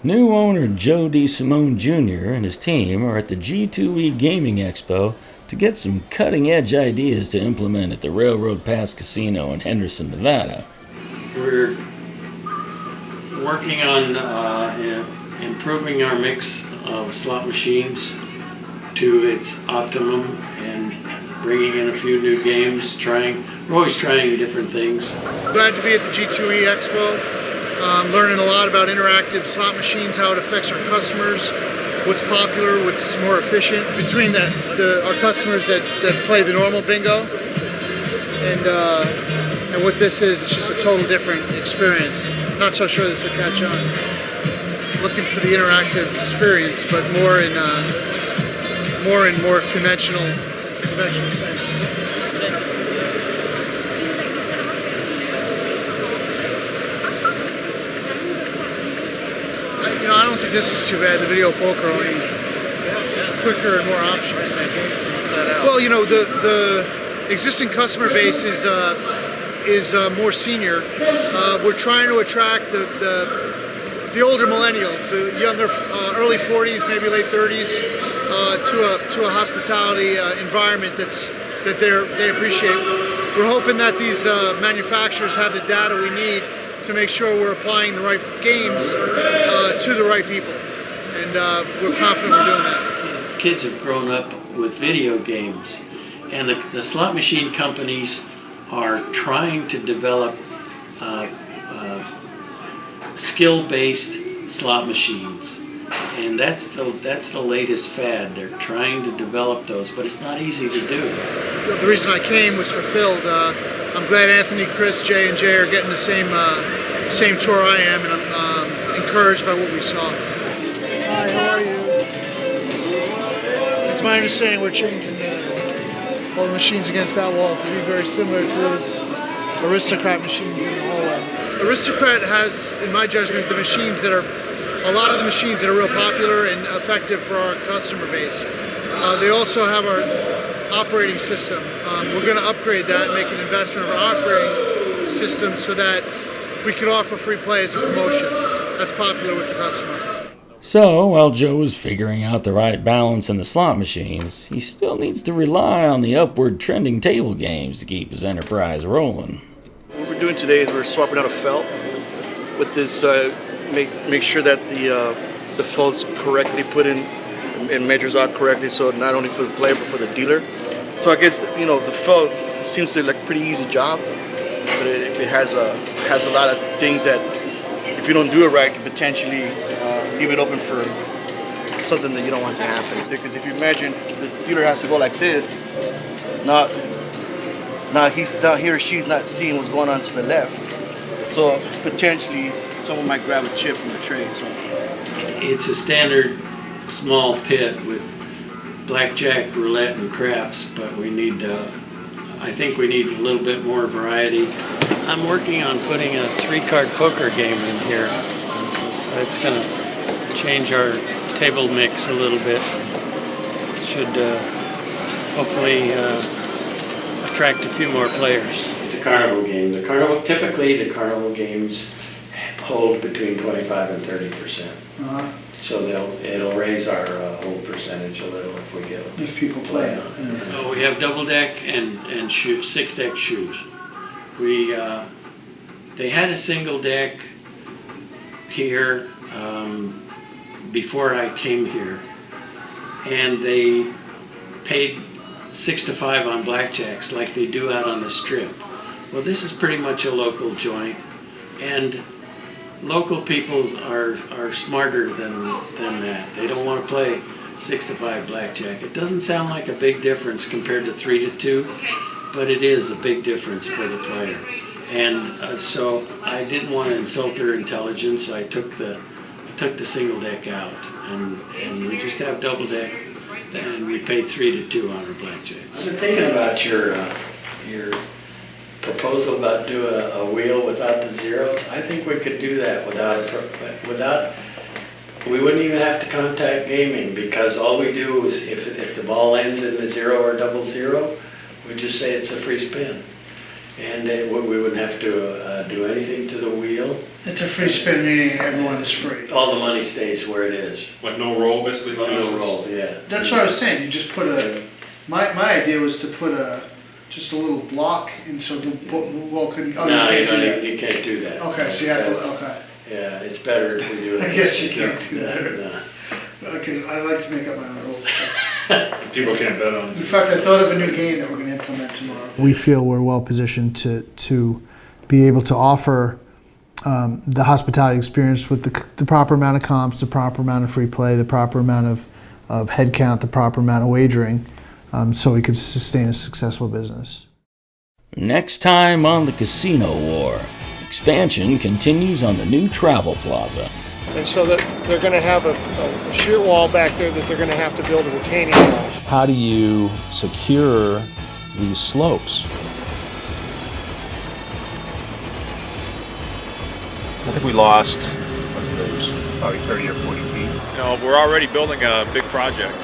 New owner Joe DeSimone Jr. and his team are at the G2E Gaming Expo to get some cutting-edge ideas to implement at the Railroad Pass Casino in Henderson, Nevada. We're working on improving our mix of slot machines to its optimum and bringing in a few new games, we're always trying different things. Glad to be at the G2E Expo. Learning a lot about interactive slot machines, how it affects our customers, what's popular, what's more efficient. Between our customers that play the normal bingo and what this is, it's just a total different experience. Not so sure this will catch on. Looking for the interactive experience, but more in more conventional sense. I don't think this is too bad. The video poker only quicker and more options. Well, the existing customer base is more senior. We're trying to attract the older millennials, the younger, early 40s, maybe late 30s, to a hospitality environment that they appreciate. We're hoping that these manufacturers have the data we need to make sure we're applying the right games to the right people, and we're confident we're doing that. Kids have grown up with video games, and the slot machine companies are trying to develop skill-based slot machines, and that's the latest fad. They're trying to develop those, but it's not easy to do. The reason I came was fulfilled. I'm glad Anthony, Chris, Jay, and Jay are getting the same tour I am, and I'm encouraged by what we saw. Hi, how are you? It's my understanding we're changing all the machines against that wall to be very similar to those Aristocrat machines in the hallway. Aristocrat has, in my judgment, a lot of the machines that are real popular and effective for our customer base. They also have our operating system. We're going to upgrade that and make an investment of our operating system so that we can offer free play as a promotion. That's popular with the customer. So, while Joe is figuring out the right balance in the slot machines, he still needs to rely on the upward trending table games to keep his enterprise rolling. What we're doing today is we're swapping out a felt with this, make sure that the felt's correctly put in and measures out correctly, so not only for the player but for the dealer. So I guess the felt seems to be like a pretty easy job, but it has a lot of things that if you don't do it right can potentially leave it open for something that you don't want to happen. Because if you imagine the dealer has to go like this, now he or she's not seeing what's going on to the left, so potentially someone might grab a chip from the tray. So it's a standard small pit with blackjack, roulette, and craps, but I think we need a little bit more variety. I'm working on putting a 3-card poker game in here. That's going to change our table mix a little bit. Should hopefully attract a few more players. It's a carnival game. Typically the carnival games hold between 25 and 30%. So it'll raise our hold percentage a little if we get If people play. So we have double deck and 6-deck shoes. They had a single deck here before I came here, and they paid 6 to 5 on blackjacks like they do out on the strip. Well, this is pretty much a local joint, and local people are smarter than that. They don't want to play 6 to 5 blackjack. It doesn't sound like a big difference compared to 3 to 2, but it is a big difference for the player. And so I didn't want to insult their intelligence. I took the single deck out, and we just have double deck, and we pay 3 to 2 on our blackjack. I've been thinking about your proposal about do a wheel without the zeros. I think we could do that without. We wouldn't even have to contact gaming, because all we do is if the ball ends in the 0 or double 0, we just say it's a free spin. And we wouldn't have to do anything to the wheel. It's a free spin, meaning everyone is free. All the money stays where it is. Like no roll, basically? No roll, yeah. That's what I was saying, you just put my idea was to put just a little block in so the wall couldn't, oh, No, you can't do that. you can't do that. Okay, so you have to, okay. Yeah, it's better if we do it. I guess you can't do that. No. Okay, I like to make up my own rules. People can't bet on In it. fact, I thought of a new game that we're going to implement tomorrow. We feel we're well positioned to be able to offer the hospitality experience with the proper amount of comps, the proper amount of free play, the proper amount of head count, the proper amount of wagering, so we could sustain a successful business. Next time on the Casino War, expansion continues on the new Travel Plaza. And so that they're going to have a shear wall back there that they're going to have to build a retaining wall. How do you secure these slopes? I think we lost probably 30 or 40 feet. You know, we're already building a big project.